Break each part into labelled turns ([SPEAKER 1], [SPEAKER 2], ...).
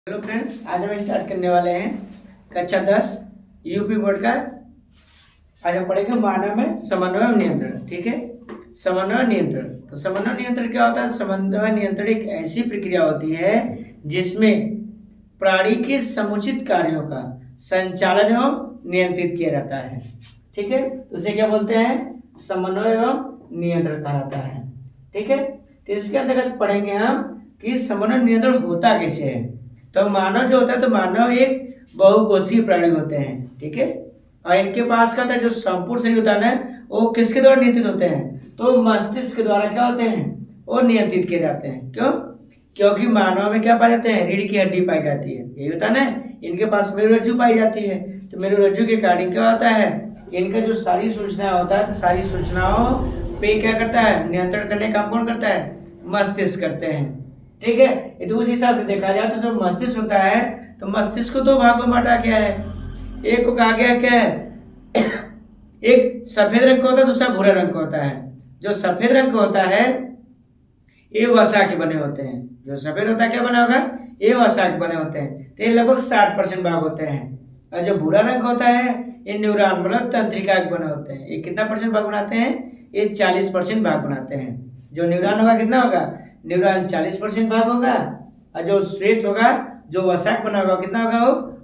[SPEAKER 1] Hello friends, आज हम start करने वाले हैं कक्षा 10 यूपी बोर्ड का। आज हम पढ़ेंगे मानव में समन्वय और नियंत्रण। ठीक है, समन्वय और नियंत्रण। तो समन्वय नियंत्रण क्या होता है? समन्वय नियंत्रण एक ऐसी प्रक्रिया होती है जिसमें प्राणी के समुचित कार्यों का संचालन एवं नियंत्रित किया जाता है। ठीक है, तो उसे क्या बोलते हैं? समन्वय एवं नियंत्रण कहा जाता है। ठीक है, तो इसके अंतर्गत पढ़ेंगे हम कि समन्वय नियंत्रण होता कैसे है। तो मानव जो होता है, तो मानव एक बहुकोषीय प्राणी होते हैं। ठीक है, और इनके पास क्या होता है? जो संपूर्ण शरीर होता है ना, वो किसके द्वारा नियंत्रित होते हैं? तो मस्तिष्क के द्वारा क्या होते हैं? वो नियंत्रित किए जाते हैं। क्यों? क्योंकि मानव में क्या पाए जाते हैं? रीढ़ की हड्डी पाई जाती है, यही होता है ना। इनके पास मेरुरज्जु पाई जाती है, तो मेरुरज्जु के कारण क्या होता है? इनका जो सारी सूचना होता है, तो सारी सूचनाओं पे क्या करता है? नियंत्रण करने का काम कौन करता है? मस्तिष्क करते हैं। ठीक है, तो उस हिसाब से देखा जाए तो जो मस्तिष्क होता है, तो मस्तिष्क को दो भागों में बांटा गया है। एक को कहा गया क्या है? एक सफेद रंग का होता है, दूसरा भूरा रंग का होता है। जो सफेद रंग का होता है ये वसा के बने होते हैं। जो सफेद होता है क्या बना होगा? ये वसा के बने होते हैं। तो ये लगभग 60% भाग होते हैं। और जो भूरा रंग होता है ये न्यूरॉन मतलब तंत्रिका के बने होते हैं। ये कितना परसेंट भाग बनाते हैं? ये 40% भाग बनाते हैं। जो न्यूरॉन होगा कितना होगा? न्यूरॉन 40% भाग होगा। और जो श्वेत होगा, जो वसाक बना होगा, कितना होगा?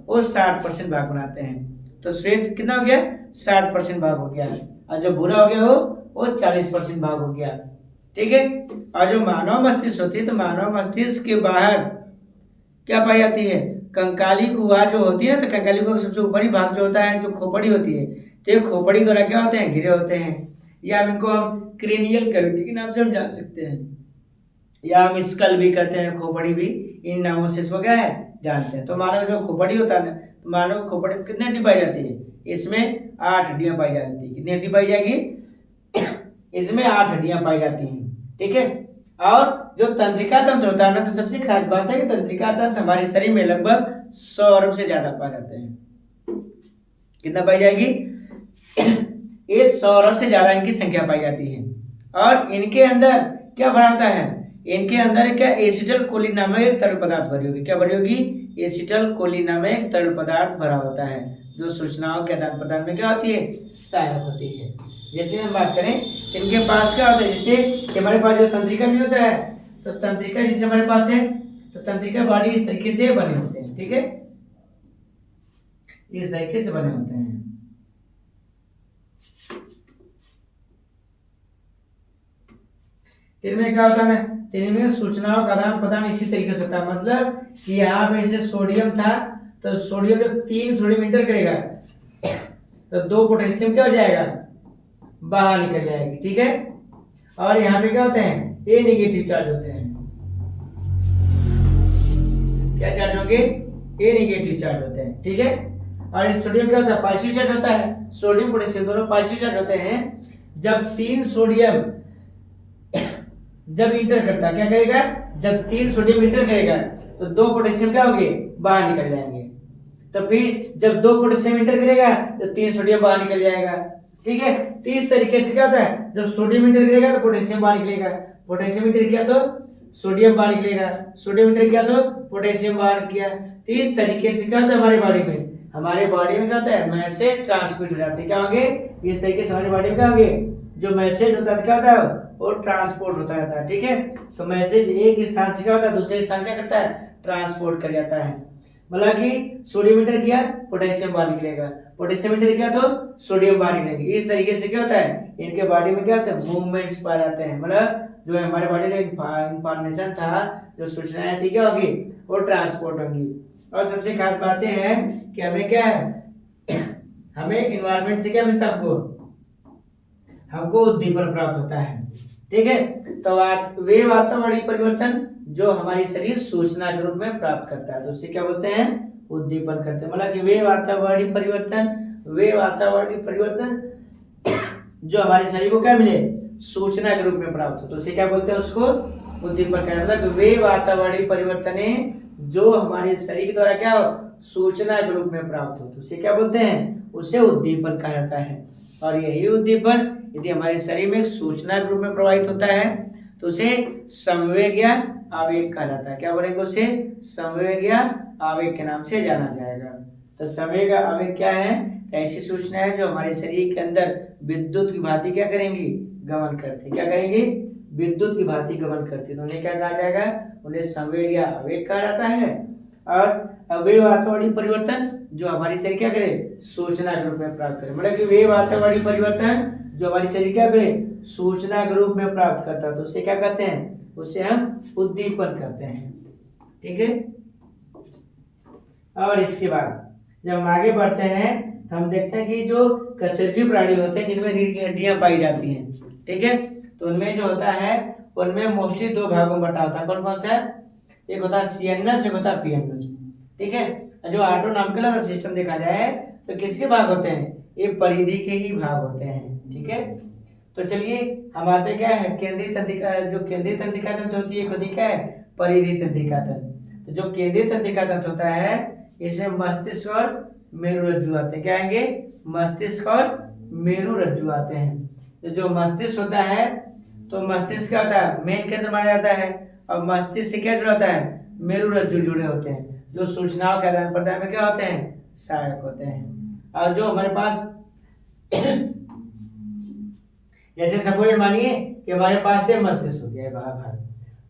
[SPEAKER 1] वो 60% भाग बनाते हैं। तो श्वेत कितना हो गया? 60% भाग हो गया। और जो भूरा हो गया वो 40% भाग हो गया। ठीक है, और जो मानव मस्तिष्क होती है, तो मानव मस्तिष्क के बाहर क्या पाई जाती है? कंकाली गुहा जो होती है ना, तो कंकाली गुहा का सबसे ऊपरी भाग जो होता है, जो खोपड़ी होती है, तो ये खोपड़ी द्वारा क्या होते हैं? घिरे होते हैं। या इनको हम क्रेनियल कैविटी के नाम से हम जान सकते हैं, या हम स्कल भी कहते हैं, खोपड़ी भी, इन नामों से इसको क्या है? जानते हैं। तो मानव जो खोपड़ी होता है ना, तो मानव खोपड़ी में कितनी हड्डी पाई जाती है? इसमें 8 हड्डियां पाई जाती है। कितनी हड्डी पाई जाएगी? इसमें 8 हड्डियां पाई जाती हैं। ठीक है, और जो तंत्रिका तंत्र होता है ना, तो सबसे खास बात है कि तंत्रिका तंत्र हमारे शरीर में लगभग 100 अरब से ज्यादा पाए जाते हैं। कितना पाई जाएगी? ये 100 अरब से ज्यादा इनकी संख्या पाई जाती है। और इनके अंदर क्या भरा होता है? इनके अंदर क्या एसिटल कोलिन नामक एक तरल पदार्थ भरी होगी। क्या भरी होगी? एसिटल कोलिन नामक एक तरल पदार्थ भरा होता है, जो सूचनाओं के आदान प्रदान में क्या होती है? सहायक होती है। जैसे हम बात करें, इनके पास क्या होता है? जैसे हमारे पास जो तंत्रिका नहीं होता है, तो तंत्रिका जैसे हमारे पास है, तो तंत्रिका बॉडी इस तरीके से बने होते हैं। ठीक है, इस तरीके से बने होते हैं। इनमें क्या होता है? इनमें सूचनाओं का आदान प्रदान इसी तरीके से होता है। मतलब कि यहाँ पे जैसे सोडियम था, तो सोडियम जब 3 सोडियम इंटर करेगा, तो 2 पोटेशियम क्या हो जाएगा? बाहर निकल जाएगी। ठीक है, और यहाँ पे क्या होते हैं? ये नेगेटिव चार्ज होते हैं। क्या चार्ज होंगे? ये नेगेटिव चार्ज होते हैं। ठीक है, और सोडियम क्या होता है? पॉजिटिव चार्ज होता है। सोडियम पोटेशियम दोनों पॉजिटिव चार्ज होते हैं। जब 3 सोडियम जब इंटर करता है, क्या करेगा? जब 3 सोडियम इंटर करेगा, तो 2 पोटेशियम क्या होंगे? बाहर निकल जाएंगे। तो फिर जब 2 पोटेशियम इंटर करेगा, तो 3 सोडियम बाहर निकल जाएगा। ठीक है, तो इस तरीके से क्या होता है? जब सोडियम इंटर करेगा तो पोटेशियम बाहर निकलेगा, पोटेशियम इंटर किया तो सोडियम बाहर निकलेगा, सोडियम इंटर किया तो पोटेशियम बाहर किया। तो इस तरीके से क्या होता है? हमारे बॉडी में क्या होता है? मैसेज ट्रांसमिट हो जाते हैं। क्या होंगे? इस तरीके से हमारी बॉडी में क्या होंगे? जो मैसेज होता है क्या होता है? वो ट्रांसपोर्ट होता रहता है। ठीक है, तो मैसेज एक स्थान से क्या होता है? दूसरे स्थान क्या करता है? ट्रांसपोर्ट कर जाता है। मतलब कि सोडियम इंटर किया, पोटेशियम बाहर निकलेगा, पोटेशियम इंटर किया तो सोडियम बाहर निकलेगी। इस तरीके से क्या होता है? इनके बॉडी में क्या होता है? मूवमेंट्स पाए जाते हैं। मतलब जो हमारे बॉडी में इंफॉर्मेशन था, जो सूचनाएं थी, क्या होगी? वो ट्रांसपोर्ट होंगी। और सबसे खास बातें हैं कि हमें क्या है? हमें इन्वायरमेंट से क्या मिलता है? हमको उद्दीपन प्राप्त होता है। ठीक है, तो वे वातावरणीय परिवर्तन जो हमारी शरीर सूचना के रूप में प्राप्त करता है, तो उसे क्या बोलते हैं? उद्दीपन करते हैं। मतलब कि वे वातावरणीय परिवर्तन जो हमारे शरीर को क्या मिले? सूचना के रूप में प्राप्त हो, तो उसे क्या बोलते हैं? उसको उद्दीपन करते हैं। मतलब वे वातावरणीय परिवर्तन जो हमारे शरीर के द्वारा क्या हो? सूचना के रूप में प्राप्त हो, तो उसे क्या बोलते हैं? उसे उद्दीपन कहा जाता है। और यही उद्दीपन यदि हमारे शरीर में एक सूचना के रूप में प्रवाहित होता है, तो उसे संवेग या आवेग कहलाता है। क्या बोलेंगे उसे? संवेग या आवेग के नाम से जाना जाएगा। तो संवेग आवेग क्या है? ऐसी सूचना है जो हमारे शरीर के अंदर विद्युत की भांति क्या करेंगी? गमन करती। क्या करेंगी? विद्युत की भांति गमन करती। तो उन्हें क्या कहा जाएगा? उन्हें संवेग या आवेग कहा जाता है। और वेव वातावरणीय परिवर्तन जो हमारी शरीर क्या करे? सूचना के रूप में प्राप्त करे। मतलब कि वेव वातावरणीय परिवर्तन जो हमारी शरीर क्या करे? सूचना के रूप में प्राप्त करता है। तो उसे क्या कहते हैं? उसे हम उद्दीपन कहते हैं। ठीक है। और इसके बाद जब हम आगे बढ़ते हैं तो हम देखते हैं कि जो कशेरुकी प्राणी होते हैं जिनमें रीढ़ की हड्डियां पाई जाती हैं, ठीक है, तो उनमें जो होता है उनमें मोस्टली दो भागों में बटा होता है। कौन कौन सा? एक होता है सीएनएस, एक होता है पीएनएस। ठीक है। जो ऑटोनॉमिकल सिस्टम देखा जाए तो किसके भाग होते हैं? ये परिधि के ही भाग होते हैं। ठीक है। तो चलिए हम आते क्या है केंद्रीय तंत्रिका। जो केंद्रीय तंत्रिका तंत्र होती है होती क्या है? परिधि तंत्रिका तंत्र। तो जो केंद्रीय तंत्रिका तंत्र होता है इसमें मस्तिष्क और मेरुरज्जु आते हैं। क्या आएंगे? मस्तिष्क और मेरुरज्जु आते हैं। तो जो मस्तिष्क होता है तो मस्तिष्क क्या होता है? मेन केंद्र माना जाता है। और मस्तिष्क से क्या जुड़ा होता है? मेरुरज्जु जुड़े होते हैं जो सूचनाओं के आदान प्रदान में क्या होते हैं? सहायक होते हैं। और जो हमारे पास जैसे सपोज मानिए कि हमारे पास से मस्तिष्क हो गया भाग,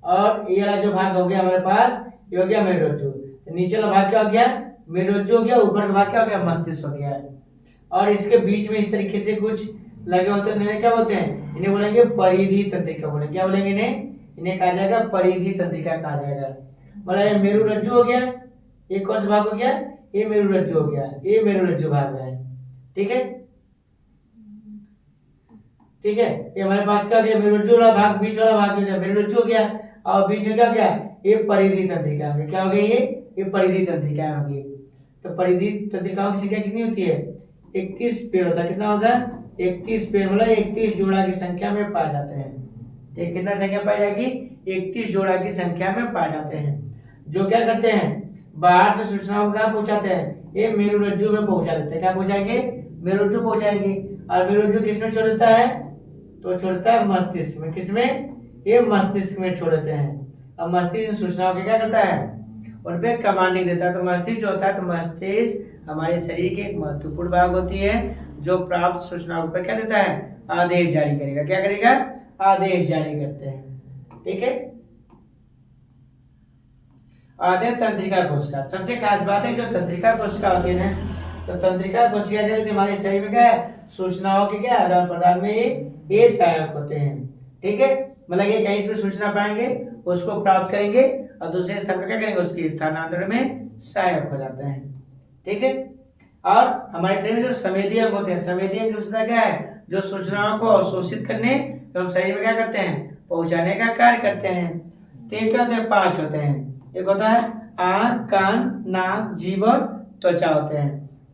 [SPEAKER 1] और ये वाला जो भाग हो गया हमारे पास ये हो गया मेरुरज्जु। तो नीचे वाला भाग क्या हो गया? मेरुरज्जु हो गया। ऊपर का भाग क्या हो गया? मस्तिष्क हो गया। और इसके बीच में इस तरीके से कुछ लगे होते हैं, इन्हें क्या बोलते हैं? इन्हें बोलेंगे परिधि तंत्रिका बोलेंगे। क्या बोलेंगे इन्हें कहा जाएगा परिधि तंत्रिका कहा जाएगा। मतलब ये मेरुरज्जु हो गया, ये कौन सा भाग हो गया? ये मेरुरज्जु हो गया, ये मेरुरज्जु भाग है। ठीक है। ठीक है। ये हमारे पास क्या हो गया? मेरुरज्जु वाला भाग, बीच वाला भाग हो गया मेरुरज्जु हो गया, और बीच में क्या हो गया? ये परिधि तंत्रिका हो गया। क्या हो गई? ये परिधि तंत्रिका होगी। तो परिधि तंत्रिकाओं की संख्या कितनी होती है? 31 पेड़ होता है। कितना होगा? 31 पेड़। मतलब 31 जोड़ा की संख्या में पाए जाते हैं। ठीक, कितना संख्या पाई जाएगी? 31 जोड़ा की संख्या में पाए जाते हैं। जो क्या करते हैं? बाहर से सूचनाओं को कहाँ पहुंचाते हैं? ये मेरुरज्जु में पहुंचा देते हैं। क्या पहुंचाएंगे? मेरुरज्जु पहुंचाएंगे। और मेरुरज्जु किसमें छोड़ देता है? तो छोड़ता है मस्तिष्क में। किसमें? ये मस्तिष्क में छोड़ देते हैं। अब मस्तिष्क सूचनाओं के क्या करता है? उन पे कमांडिंग देता है। तो मस्तिष्क जो होता है, तो मस्तिष्क हमारे शरीर की एक महत्वपूर्ण भाग होती है जो प्राप्त सूचनाओं पर क्या देता है? आदेश जारी करेगा। क्या करेगा? आदेश जारी करते हैं। ठीक है। आते हैं तंत्रिका कोशिका। सबसे खास बात है जो तंत्रिका कोशिका होती है ना, तो तंत्रिका कोशिका क्या होती है? हमारे शरीर में क्या है? सूचनाओं के क्या आदान प्रदान में ये सहायक होते हैं। ठीक है। मतलब ये कहीं से सूचना पाएंगे उसको प्राप्त करेंगे और दूसरे स्थान पर क्या करेंगे? उसके स्थानांतरण में सहायक हो जाते हैं। ठीक है। और हमारे शरीर में जो संवेदी अंग होते हैं, संवेदी अंग की विशेषता क्या है? जो सूचनाओं को अवशोषित करने एवं शरीर में क्या करते हैं? पहुंचाने का कार्य करते हैं। तो ये क्या होते हैं? 5 होते हैं। एक होता है आंख, कान, नाक, जीभ और त्वचा होते हैं।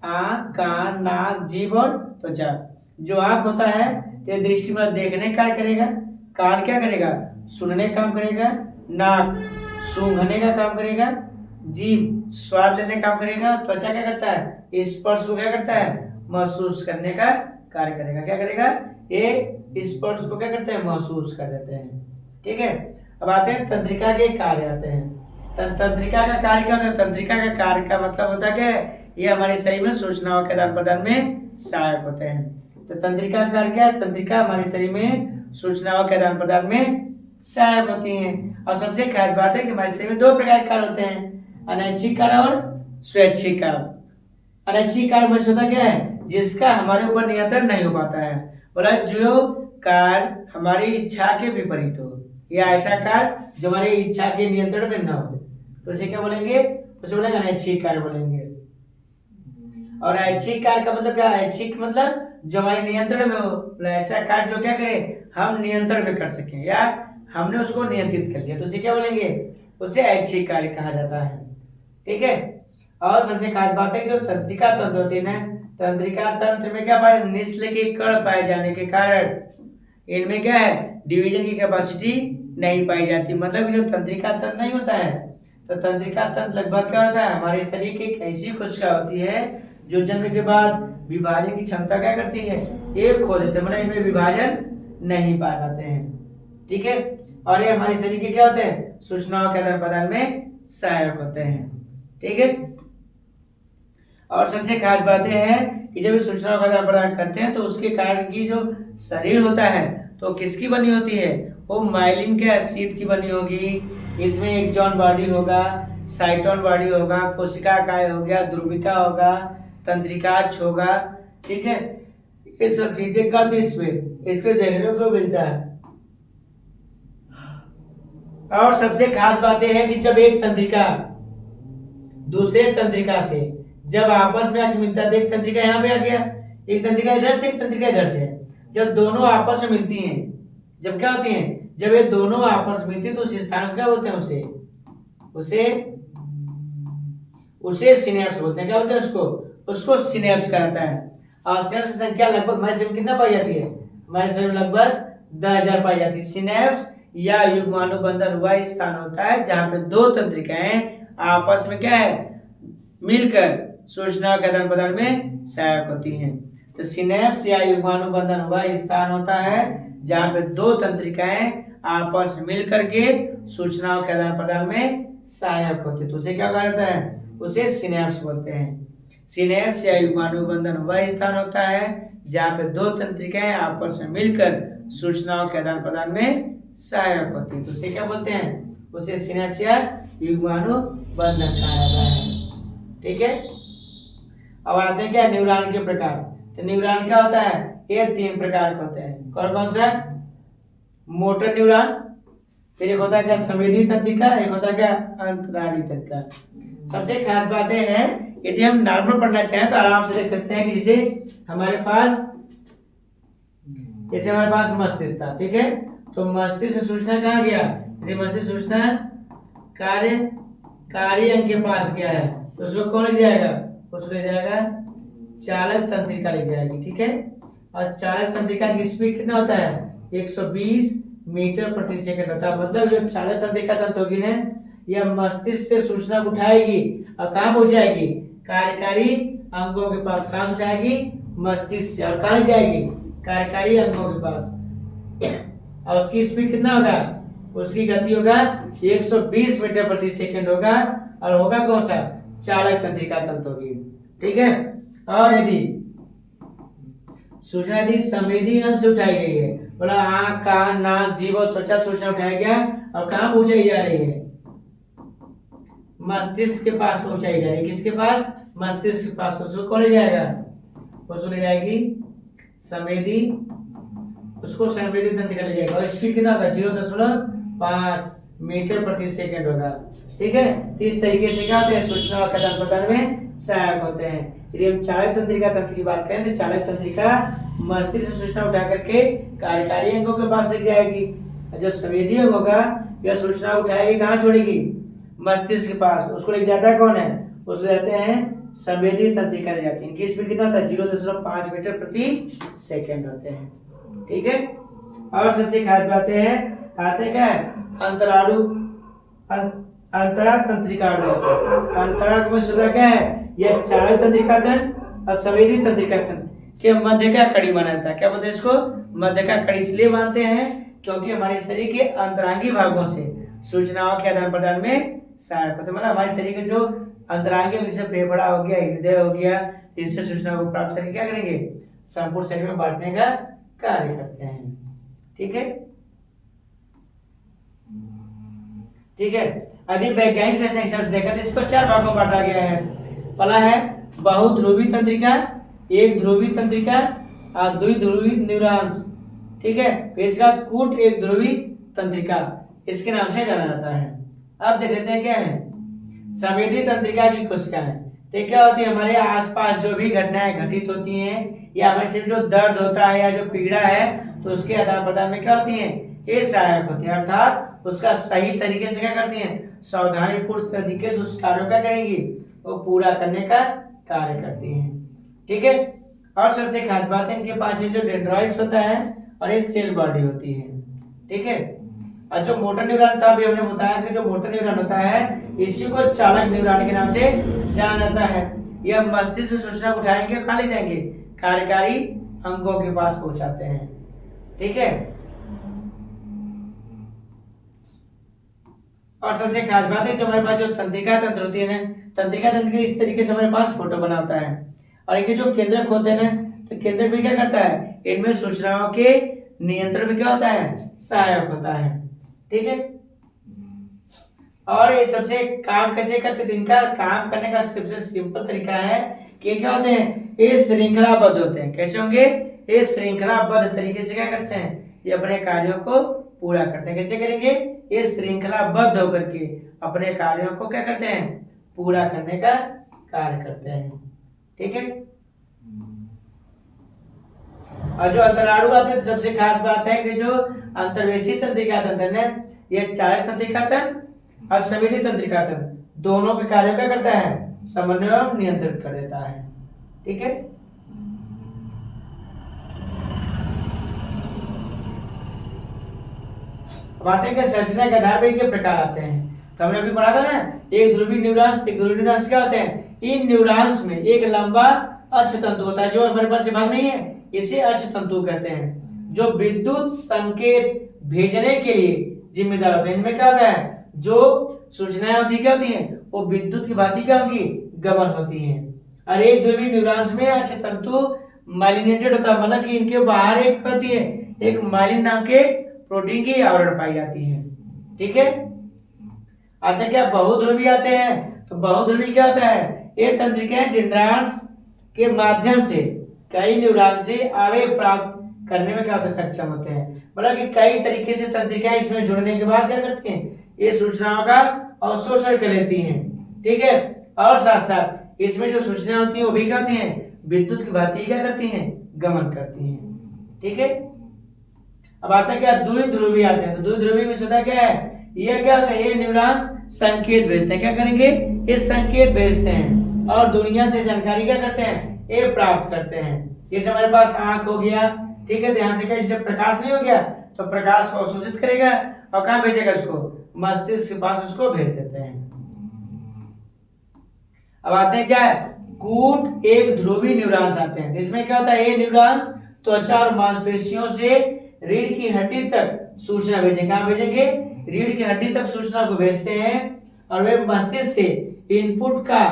[SPEAKER 1] आंख, कान, नाक, जीभ और त्वचा। जो आंख होता है तो दृष्टि में देखने कार्य करेगा। कान क्या करेगा? सुनने काम करेगा। नाक सूंघने का काम करेगा। जीभ स्वाद लेने का काम करेगा। त्वचा क्या करता है? स्पर्श को क्या करता है? महसूस करने का कार्य करेगा। क्या करेगा? ये स्पर्श को क्या करते हैं? महसूस कर देते हैं। ठीक है। अब आते हैं तंत्रिका के कार्य आते हैं। तंत्रिका का कार्य क्या होता है? तंत्रिका का कार्य का मतलब होता है क्या है? ये हमारे शरीर में सूचनाओं के आदान प्रदान में सहायक होते हैं। तो तंत्रिका का कार्य क्या है? तंत्रिका हमारे शरीर में सूचनाओं के आदान प्रदान में सहायक होती हैं। और सबसे खास बात है कि हमारे शरीर में 2 प्रकार के कार्य होते हैं, अनैच्छिक कार्य और स्वैच्छिक कार्य। अनैच्छिक कार्य में होता क्या है? जिसका हमारे ऊपर नियंत्रण नहीं हो पाता है। बोला जो कार्य हमारी इच्छा के विपरीत हो, या ऐसा कार्य जो हमारी इच्छा के नियंत्रण में न हो, तो उसे क्या बोलेंगे? उसे बोलेंगे अनैच्छिक कार्य बोलेंगे। और ऐच्छिक कार्य का मतलब क्या? ऐच्छिक मतलब जो हमारे नियंत्रण में हो, ऐसा कार्य जो क्या करे? हम नियंत्रण में कर सकें या हमने उसको नियंत्रित कर लिया, तो उसे क्या बोलेंगे? उसे ऐच्छिक कार्य कहा जाता है। ठीक है। और सबसे खास बात है कि जो तंत्रिका तंत्र होती है ना, तंत्रिका तंत्र में क्या पाए? निस्ल के कण पाए जाने के कारण इनमें क्या है? डिवीजन की कैपेसिटी नहीं पाई जाती। मतलब जो तंत्रिका तंत्र नहीं होता है, तो तंत्रिका तंत्र लगभग क्या होता है? हमारे शरीर की एक ऐसी कोशिका होती है जो जन्म के बाद विभाजन की क्षमता क्या करती है? ये खो देते हैं। मतलब इनमें विभाजन नहीं पा जाते हैं। ठीक है। और ये हमारे शरीर के क्या होते हैं? सूचनाओं के आदान प्रदान में सहायक होते हैं। ठीक है, और सबसे खास बातें हैं कि जब सूचनाओं का आदान प्रदान करते हैं तो उसके कारण की जो शरीर होता है तो किसकी बनी होती है, वो माइलिन के एसिड की बनी होगी। इसमें एक जॉन बॉडी होगा, साइटोन बॉडी होगा, कोशिका काय हो गया, ध्रुविका होगा, तंत्रिकाक्ष होगा। ठीक है, ये सब चीजें कब इसमें देखने को मिलता है। और सबसे खास बातें हैं कि जब एक तंत्रिका दूसरे तंत्रिका से जब आपस में आके मिलता है, एक तंत्रिका यहाँ पे आ गया, एक तंत्रिका इधर से, एक तंत्रिका इधर से, जब दोनों आपस में मिलती हैं, जब क्या होती हैं, जब ये दोनों आपस में मिलती है तो उस स्थान को क्या बोलते हैं, उसे सिनेप्स बोलते हैं। क्या बोलते हैं उसको सिनेप्स कहता है। और सिनेप्स की संख्या लगभग हमारे शरीर में कितना पाई जाती है, हमारे शरीर में लगभग 10,000 पाई जाती है। सिनेप्स या युग्माणुबंधन वह स्थान होता है जहां पे दो तंत्रिकाएं आपस में क्या है, मिलकर सूचना के आदान प्रदान में सहायक होती हैं। तो सिनेप्स या युग्माणुबंधन वह स्थान होता है जहां पे दो तंत्रिकाएं आपस में मिलकर के सूचनाओं के आदान प्रदान में सहायक होते हैं, तो उसे क्या कहा जाता है, उसे सिनेप्स बोलते हैं। सिनेप्स या युग्माणुबंधन वह स्थान होता है जहां पे दो तंत्रिकाएं आपस में मिलकर सूचनाओं के आदान प्रदान में सहायक होती है, तो उसे क्या बोलते हैं, उसे सिनेप्स या युग्माणुबंधन कहा जाता है। ठीक है, अब आते हैं क्या, न्यूरॉन के प्रकार। तो न्यूरॉन क्या होता है, ये 3 प्रकार के होते हैं। कौन कौन सा, मोटर न्यूरॉन, फिर एक होता है क्या संवेदी तंत्रिका, एक होता है क्या अंतराली तंत्रिका। सबसे खास बातें हैं, यदि हम नॉर्मल पढ़ना चाहें तो आराम से देख सकते हैं कि जैसे हमारे पास मस्तिष्क था। ठीक है, तो मस्तिष्क से सूचना कहाँ गया, यदि मस्तिष्क सूचना कार्य अंग के पास गया है तो उसको कौन ले जाएगा, उसको ले जाएगा चालक तंत्रिका ले जाएगी। ठीक है, और चालक तंत्रिका की स्पीड कितना होता है, 120 मीटर प्रति सेकंड होता है। मतलब जो चालक तंत्रिका तंत्र होगी ना, यह मस्तिष्क से सूचना को उठाएगी और कहाँ पहुंचाएगी, कार्यकारी अंगों के पास। कहाँ पहुंचाएगी, मस्तिष्क से, और कहाँ जाएगी, कार्यकारी अंगों के पास। और उसकी स्पीड कितना होगा, उसकी गति होगा 120 मीटर प्रति सेकंड होगा, और होगा कौन सा, चालक तंत्रिका तंत्र होगी। ठीक है, और यदि सूचना यदि संवेदी अंग से उठाई गई है, बोला आँख, कान, नाक, जीभ और त्वचा सूचना उठाया गया और कहाँ पहुंचाई जा रही है, मस्तिष्क के पास पहुंचाई जा रही है। किसके पास, मस्तिष्क के पास। उसको कौन ले जाएगा, उसको ले जाएगी संवेदी, उसको संवेदी तंत्रिका ले जाएगा। और स्पीड कितना होगा, 0.5 मीटर प्रति सेकंड होगा। ठीक है, तो इस तरीके से क्या होते हैं, सूचना के आदान प्रदान में सहायक होते हैं। यदि हम चालक तंत्रिका तंत्र की बात करें तो चालक तंत्रिका मस्तिष्क से सूचना उठा करके कार्यकारी अंगों के पास ले जाएगी। जो संवेदी अंग होगा यह सूचना उठाएगी, कहाँ छोड़ेगी, मस्तिष्क के पास। उसको ले जाता है कौन है, उसको जाते हैं संवेदी तंत्रिका ले जाती है। इनकी स्पीड कितना होता है, 0.5 मीटर प्रति सेकंड होते हैं। ठीक है, और सबसे खास बातें हैं, आते क्या है, अंतरा तंत्रिका। अंतरा में सुधा क्या है, यह चालक तंत्रिका तंत्र और संवेदी तंत्रिका तंत्र के मध्य का कड़ी माना जाता है। क्या बोलते हैं इसको, मध्य का कड़ी इसलिए मानते हैं क्योंकि हमारे शरीर के अंतरांगी भागों से सूचनाओं के आदान प्रदान में सहायक होता है। मतलब हमारे शरीर के जो अंतरांगी, जैसे फेफड़ा हो गया, हृदय हो गया, इनसे सूचनाओं को प्राप्त करके क्या करेंगे, संपूर्ण शरीर में बांटने का कार्य करते हैं। ठीक है, ठीक है, यदि वैज्ञानिक शैक्षणिक शब्द देखा तो इसको 4 भागों में बांटा गया है। पहला है बहुध्रुवी तंत्रिका, एक ध्रुवी तंत्रिका और द्विध्रुवी न्यूरॉन्स। ठीक है, फिर इसके बाद कूट एक ध्रुवी तंत्रिका, इसके नाम से जाना जाता है। अब देख लेते हैं क्या है, संवेदी तंत्रिका की कोशिकाएं। तो क्या होती है, हमारे आसपास जो भी घटनाएं घटित होती हैं या हमारे सिर्फ जो दर्द होता है या जो पीड़ा है, तो उसके आदान प्रदान में क्या होती है, ये सहायक होती है। अर्थात उसका सही तरीके से क्या करती हैं, सावधानी पूर्ण तरीके से उस कार्यों का करेंगी, वो पूरा करने का कार्य करती हैं। ठीक है, और सबसे खास बात है, इनके पास ये जो डेंड्राइट्स होता है और एक सेल बॉडी होती है। ठीक है, और जो मोटर न्यूरॉन था, अभी हमने बताया कि जो मोटर न्यूरॉन होता है इसी को चालक न्यूरॉन के नाम से जाना जाता है। यह मस्तिष्क से सूचना उठाएंगे, कहाँ ले जाएंगे, कार्यकारी अंगों के पास पहुंचाते हैं। ठीक है, और सबसे खास बात है जो हमारे पास जो तंत्रिका तंत्र होती है ना, तंत्रिका तंत्र के इस तरीके से हमारे पास फोटो बना होता है। और इनके जो केंद्रक होते हैं ना, तो केंद्रक भी क्या करता है, इनमें सूचनाओं के नियंत्रण भी क्या होता है, सहायक होता है। ठीक है, और ये सबसे काम कैसे करते हैं, इनका काम करने का सबसे सिंपल तरीका है कि क्या होते हैं, ये श्रृंखलाबद्ध होते हैं। कैसे होंगे, ये श्रृंखलाबद्ध तरीके से क्या करते हैं, ये अपने कार्यों को पूरा करते हैं। कैसे करेंगे, ये श्रृंखलाबद्ध होकर के अपने कार्यों को क्या करते हैं, पूरा करने का कार्य करते हैं। ठीक है, और जो अंतराणु आते हैं, तो सबसे खास बात है कि जो अंतर्वेशी तंत्रिका तंत्र है, ये चालक तंत्रिका तंत्र और संवेदी तंत्रिका तंत्र दोनों के कार्यों का करता है, समन्वय एवं नियंत्रित कर देता है। ठीक है, बातें के संरचना के आधार पर इनके प्रकार आते हैं। तो हमने अभी पढ़ा था ना, एक ध्रुवीय न्यूरॉन्स, एक ध्रुवीय न्यूरॉन्स क्या होते हैं, इन न्यूरॉन्स में एक लंबा अक्ष तंतु होता है, जो हमारे पास भाग नहीं है, इसे अक्ष तंतु कहते हैं, जो विद्युत संकेत भेजने के लिए जिम्मेदार होते हैं। इनमें क्या होता है, जो सूचनाएं होती क्या होती हैं, वो विद्युत की भांति क्या होगी, गमन होती हैं। और एक ध्रुवीय न्यूरॉन्स में अक्ष तंतु माइलिनेटेड होता है, मतलब कि इनके बाहर एक होती है, एक माइलिन नाम के प्रोटीन की आवरण पाई जाती है। ठीक है, आते क्या बहुध्रुवी आते हैं, तो बहुध्रुवी क्या होता है, ये तंत्रिकाएं डेंड्राइट्स के माध्यम से कई न्यूरॉन से आवेग प्राप्त करने में क्या होता है, सक्षम होते हैं। मतलब कि कई तरीके से तंत्रिकाएं इसमें जुड़ने के बाद क्या करती हैं, ये सूचनाओं का अवशोषण कर लेती हैं। ठीक है, और साथ साथ इसमें जो सूचनाएं होती हैं वो भी क्या होती हैं, विद्युत की भांति क्या करती हैं, गमन करती हैं। ठीक है, अब आता है क्या द्विध्रुवी आते हैं, तो द्विध्रुवी में होता क्या है, ये क्या होता है, ये न्यूरॉन्स संकेत भेजते हैं। क्या करेंगे, ये संकेत भेजते हैं और दुनिया से जानकारी क्या करते हैं, ये प्राप्त करते हैं। जैसे हमारे पास आंख हो गया, ठीक है, तो यहाँ से क्या, जैसे प्रकाश नहीं हो गया तो प्रकाश को अवशोषित करेगा और कहाँ भेजेगा, उसको मस्तिष्क के पास उसको भेज देते हैं। अब आते हैं क्या है, कूट एक ध्रुवी न्यूरॉन्स आते हैं। इसमें क्या होता है, ये न्यूरॉन्स त्वचा और मांसपेशियों से रीढ़ की हड्डी तक सूचना भेजेंगे। कहाँ भेजेंगे, रीढ़ की हड्डी तक सूचना को भेजते हैं और वे मस्तिष्क से इनपुट का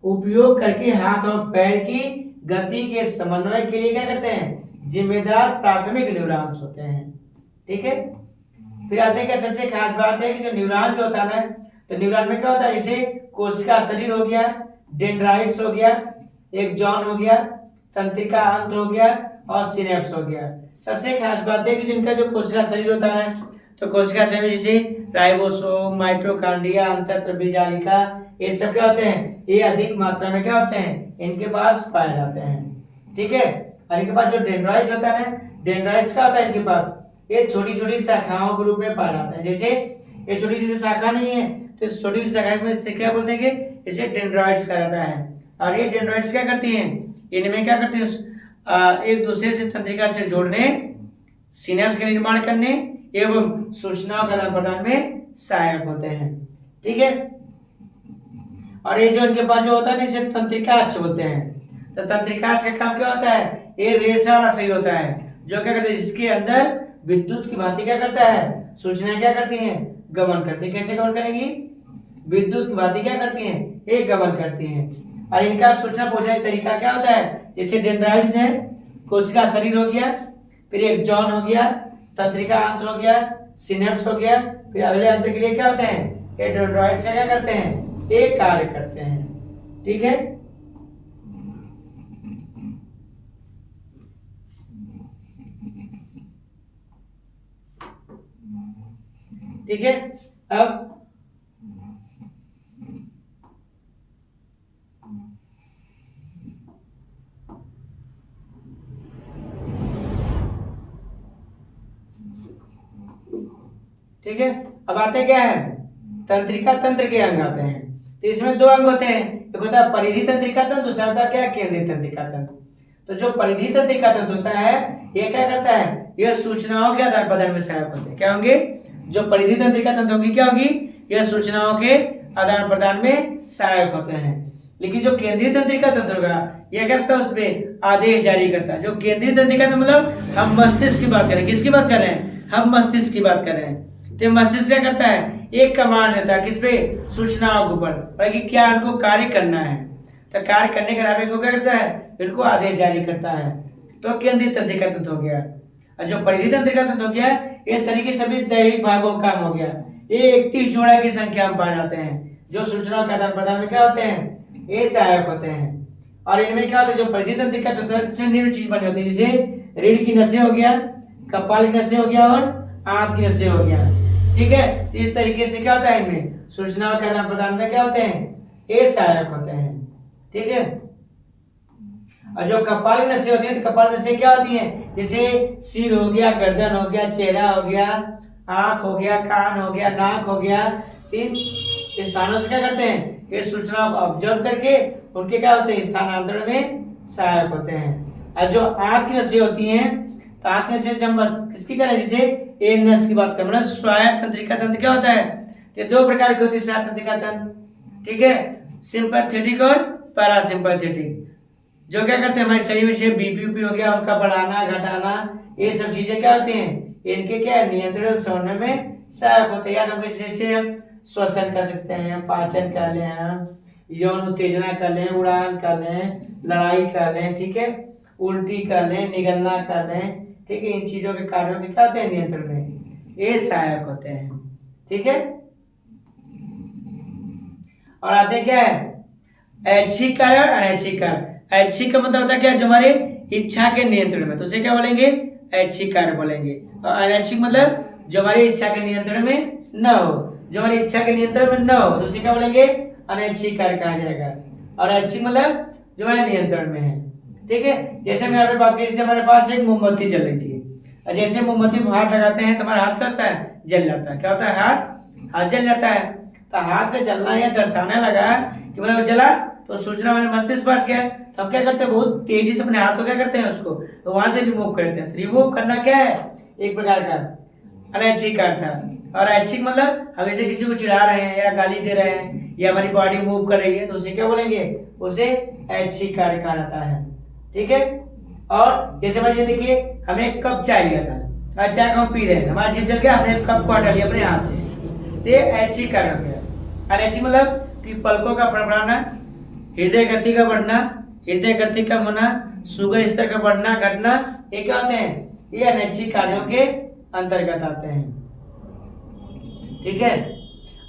[SPEAKER 1] उपयोग करके हाथ और पैर की गति के समन्वय के लिए क्या करते हैं, जिम्मेदार प्राथमिक न्यूरॉन्स होते हैं। ठीक है, फिर आते हैं क्या, सबसे खास बात है कि जो न्यूरॉन जो होता है ना, तो न्यूरॉन में क्या होता है, जैसे कोशिका शरीर हो गया, डेंड्राइट्स हो गया, एक जॉन हो गया, तंत्रिका अंत हो गया और सिनेप्स हो गया। सबसे खास बात है कि जिनका जो कोशिका शरीर होता है, तो कोशिका शरीर जैसे राइबोसोम, माइटोकॉन्ड्रिया, अंतःत्र बीजालिका, ये सब क्या होते हैं, ये अधिक मात्रा में क्या होते हैं, इनके पास पाए जाते हैं। ठीक है, और इनके पास जो डेंड्राइट्स होता है ना, डेंड्राइट्स का होता है इनके पास, ये छोटी छोटी शाखाओं के रूप में पाया जाता है। जैसे ये छोटी छोटी शाखा नहीं है, तो छोटी छोटी शाखा में से क्या बोलते हैं कि इसे डेंड्राइट्स कहा जाता है। और ये डेंड्राइट्स क्या करती हैं, इनमें क्या करती है, एक दूसरे से तंत्रिका से जोड़ने, सिनेप्स का निर्माण करने एवं सूचनाओं का आदान प्रदान में सहायक होते हैं। ठीक है, और ये जो इनके पास जो होता है ना, इसे तंत्रिका अक्ष बोलते हैं। तो तंत्रिका अक्ष का काम क्या होता है, ये रेशा वाला सही होता है, जो क्या करते हैं, जिसके अंदर विद्युत की भांति क्या करता है, सूचनाएं क्या करती हैं, गमन करती है। कैसे गमन करेंगी, विद्युत की भांति क्या करती हैं, ये गमन करती हैं। और इनका सूचना पहुंचाने का तरीका क्या होता है, जैसे डेंड्राइट्स है, कोशिका शरीर हो गया, फिर एक जॉन हो गया, तंत्रिका अंत हो गया, सिनेप्स हो गया, फिर अगले अंत के लिए क्या होते हैं, ये डेंड्राइट्स क्या करते हैं, एक कार्य करते हैं। ठीक है, ठीक है, अब ठीक है, अब आते क्या है, तंत्रिका तंत्र के अंग आते हैं। तो इसमें दो अंग होते हैं, एक होता है परिधि तंत्रिका तंत्र, दूसरा होता है क्या, केंद्रीय तंत्रिका तंत्र। तो जो परिधि तंत्रिका तंत्र होता है, ये क्या करता है, यह सूचनाओं के आदान प्रदान में सहायक होते हैं। क्या होंगे, जो परिधि तंत्रिका तंत्र होगी क्या होगी, यह सूचनाओं के आदान प्रदान में सहायक होते हैं। लेकिन जो केंद्रीय तंत्रिका तंत्र होगा, यह क्या करता है, उसमें आदेश जारी करता है। जो केंद्रीय तंत्रिका तंत्र मतलब हम मस्तिष्क की बात करें, किसकी बात कर रहे हैं, हम मस्तिष्क की बात कर रहे हैं। तो मस्तिष्क क्या करता है, एक कमांड देता है किस पे, सूचनाओं के ऊपर, और कि क्या उनको कार्य करना है। तो कार्य करने के आधार पर इनको क्या करता है, इनको आदेश जारी करता है। तो केंद्रीय तंत्रिका तंत्र हो गया। और जो परिधि तंत्रिका तंत्र हो गया, ये शरीर के सभी दैहिक भागों का काम हो गया। ये 31 जोड़ा की संख्या में पाए जाते हैं, जो सूचनाओं के आदान प्रदान में क्या होते हैं, ये सहायक होते हैं। और इनमें क्या होता है, जो परिधि तंत्रिका तंत्र से निम्न चीज बनी होती है, जैसे रीढ़ की नसें हो गया, कपाल की नसें हो गया और आंत की नसें हो गया। ठीक है, इस तरीके से क्या होता है, इनमें सूचनाओं के आदान प्रदान में क्या होते हैं, ये सहायक होते हैं। ठीक है, और जो कपाल की नसें होती है, तो कपाल नसें क्या होती हैं, जैसे सिर हो गया, गर्दन हो गया, चेहरा हो गया, आंख हो गया, कान हो गया, नाक हो गया, 3 स्थानों से क्या करते हैं, ये सूचनाओं को ऑब्जर्व करके उनके क्या होते हैं, स्थानांतरण में सहायक होते हैं। और जो आंख की नसें होती हैं, तो आंख की नसें से हम बस किसकी करें, जैसे ए नस की बात करें, मतलब स्वायत्त तंत्रिका तंत्र क्या होता है, ये 2 प्रकार की होती है स्वायत्त तंत्रिका तंत्र। ठीक है, सिंपैथेटिक और पैरासिम्पैथेटिक। जो क्या करते हैं, हमारे शरीर में से बीपी हो गया, उनका बढ़ाना घटाना, ये सब चीजें क्या होती हैं, इनके क्या नियंत्रण समन्वय में सहायक होते हैं। याद हम जैसे हम श्वसन कर सकते हैं, पाचन कर लें, यौन उत्तेजना कर लें, उड़ान कर लें, लड़ाई कर लें, ठीक है, उल्टी कर लें, निगलना कर लें, ठीक है, इन चीजों के कार्यों के क्या होते हैं, नियंत्रण में ये सहायक होते हैं। ठीक है, और आते क्या है, ऐच्छिक कार्य और अनैच्छिक कार्य। ऐच्छिक का मतलब होता है क्या, जो हमारे इच्छा के नियंत्रण में, तो उसे क्या बोलेंगे, ऐच्छिक कार्य बोलेंगे। और अनैच्छिक मतलब जो हमारी इच्छा के नियंत्रण में न हो, जो हमारी इच्छा के नियंत्रण में न हो, तो उसे क्या बोलेंगे, अनैच्छिक कार्य कहा जाएगा। और ऐच्छिक मतलब जो हमारे नियंत्रण में है। ठीक है, जैसे हम यहाँ पे बात करें, जैसे हमारे पास एक मोमबत्ती जल रही थी, और जैसे मोमबत्ती को हाथ लगाते हैं तो हमारा हाथ क्या होता है, जल जाता है। क्या होता है, हाथ जल जाता है। तो हाथ का जलना या दर्शाने लगा कि मतलब जला, तो सूचना हमारे मस्तिष्क पास गया, तो हम क्या करते हैं, बहुत तेजी से अपने हाथ को क्या करते हैं, उसको तो वहां से रिमूव करते हैं। रिमूव करना क्या है, एक प्रकार का अनैच्छिक कार्य था। और ऐच्छिक मतलब हम ऐसे किसी को चिढ़ा रहे हैं या गाली दे रहे हैं या हमारी बॉडी मूव कर रही है, तो उसे क्या बोलेंगे, उसे ऐच्छिक कार्य कहा जाता है। ठीक है, और जैसे मान लीजिए, देखिए हमें एक कप चाय लिया था, आज चाय को हम पी रहे हैं, हमारा जीभ जल गया, हमने कप को हटा लिया अपने हाथ से, तो ये ऐच्छिक कार्य हो गया। अनैच्छिक मतलब कि पलकों का फड़फड़ाना, हृदय गति का बढ़ना, हृदय गति कम होना, शुगर स्तर का बढ़ना घटना, ये क्या होते हैं, ये अनैच्छिक कार्यों के अंतर्गत आते हैं। ठीक है,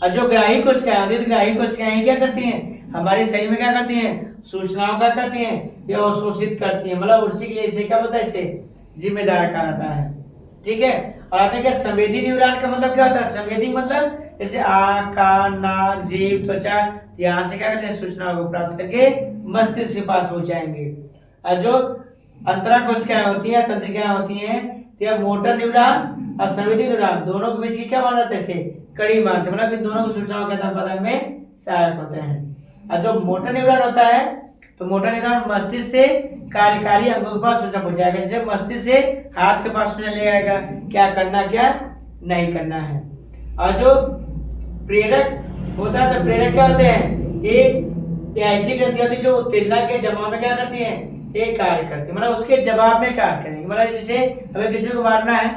[SPEAKER 1] और जो ग्राही कोशिकाएं होती है, तो ग्राही कोशिकाएं क्या करती हैं, हमारे शरीर में क्या करती हैं, सूचनाओं का करती हैं, ये अवशोषित करती हैं, मतलब उसी के लिए इसे क्या होता है, इसे जिम्मेदार कहा जाता है। ठीक है, और आते क्या, संवेदी न्यूरॉन का मतलब क्या होता है, संवेदी मतलब जैसे आँख, कान, नाक, जीभ, त्वचा, यहाँ से क्या करते हैं, सूचनाओं को प्राप्त करके मस्तिष्क के पास पहुंचाएंगे। और जो अंतरा कोशिकाएं होती हैं, तंत्रिकाएं होती हैं, तो मोटर न्यूरॉन और संवेदी न्यूरॉन दोनों के बीच की क्या माना जाता है, इसे कड़ी मानते, मतलब कि दोनों को सूचनाओं के आदान प्रदान में सहायक होते हैं। और जो मोटर न्यूरॉन होता है, तो मोटर न्यूरॉन मस्तिष्क से कार्यकारी अंगों के पास सूचना पहुंचाएगा, जैसे मस्तिष्क से हाथ के पास सूचना ले आएगा क्या करना क्या नहीं करना है। और जो प्रेरक होता है, तो प्रेरक क्या होते हैं, ये ऐसी गति होती है जो उत्तेजना के जवाब में क्या करती है, एक कार्य करती है, मतलब उसके जवाब में कार्य करेंगे। मतलब जैसे हमें किसी को मारना है,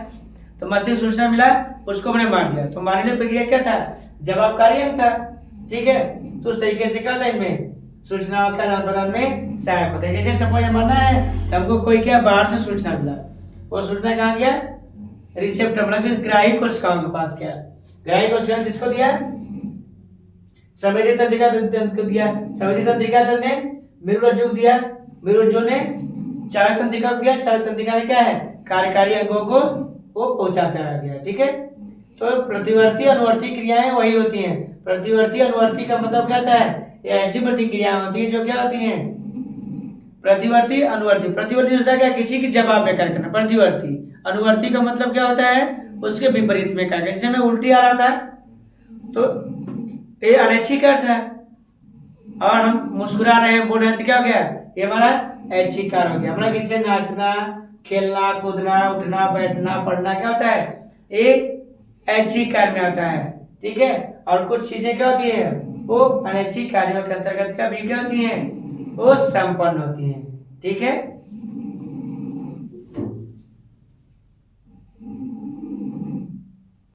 [SPEAKER 1] तो मस्तिष्क सूचना मिला, उसको हमने मार दिया, तो मारने की प्रक्रिया क्या था, जवाबकारी अंग था। ठीक है, तो उस तरीके से क्या होता है, इनमें सूचनाओं के आदान प्रदान में सहायक होते हैं। जैसे सपोज मारना है, तो हमको कोई क्या बाहर से सूचना मिला, वो सूचना कहाँ गया, रिसेप्टर मतलब ग्राही कोशिकाओं के पास गया। ग्राही कोशिकाओं किसको दिया, संवेदी तंत्रिका तंत्र को दिया, संवेदी तंत्रिका तंत्र ने मेरुरज्जु को दिया, मेरुरज्जु ने चालक तंत्रिका को दिया, चालक तंत्रिका ने क्या है, कार्यकारी अंगों को वो पहुंचाता रह गया। ठीक है, तो प्रतिवर्ती अनुवर्ती क्रियाएं वही होती हैं। प्रतिवर्ती अनुवर्ती का मतलब क्या होता है, ये ऐसी प्रतिक्रियाएं होती हैं जो क्या होती हैं, प्रतिवर्ती अनुवर्ती। प्रतिवर्ती होता है क्या, किसी के जवाब में कार्य करना। प्रतिवर्ती अनुवर्ती का मतलब क्या होता है, उसके विपरीत में कार्य। जैसे में उल्टी आ रहा था, तो ये अनैच्छिक कार्य था, और हम मुस्कुरा रहे हैं, बोल रहे हैं, तो क्या हो गया, ये हमारा ऐच्छिक कार्य हो गया। मतलब इससे नाचना, खेलना, कूदना, उठना, बैठना, पढ़ना क्या होता है, ये ऐच्छिक कार्य में आता है। ठीक है, और कुछ चीजें क्या होती है, वो अनैच्छिक कार्यों के अंतर्गत क्या भी क्या होती हैं, वो संपन्न होती हैं। ठीक है।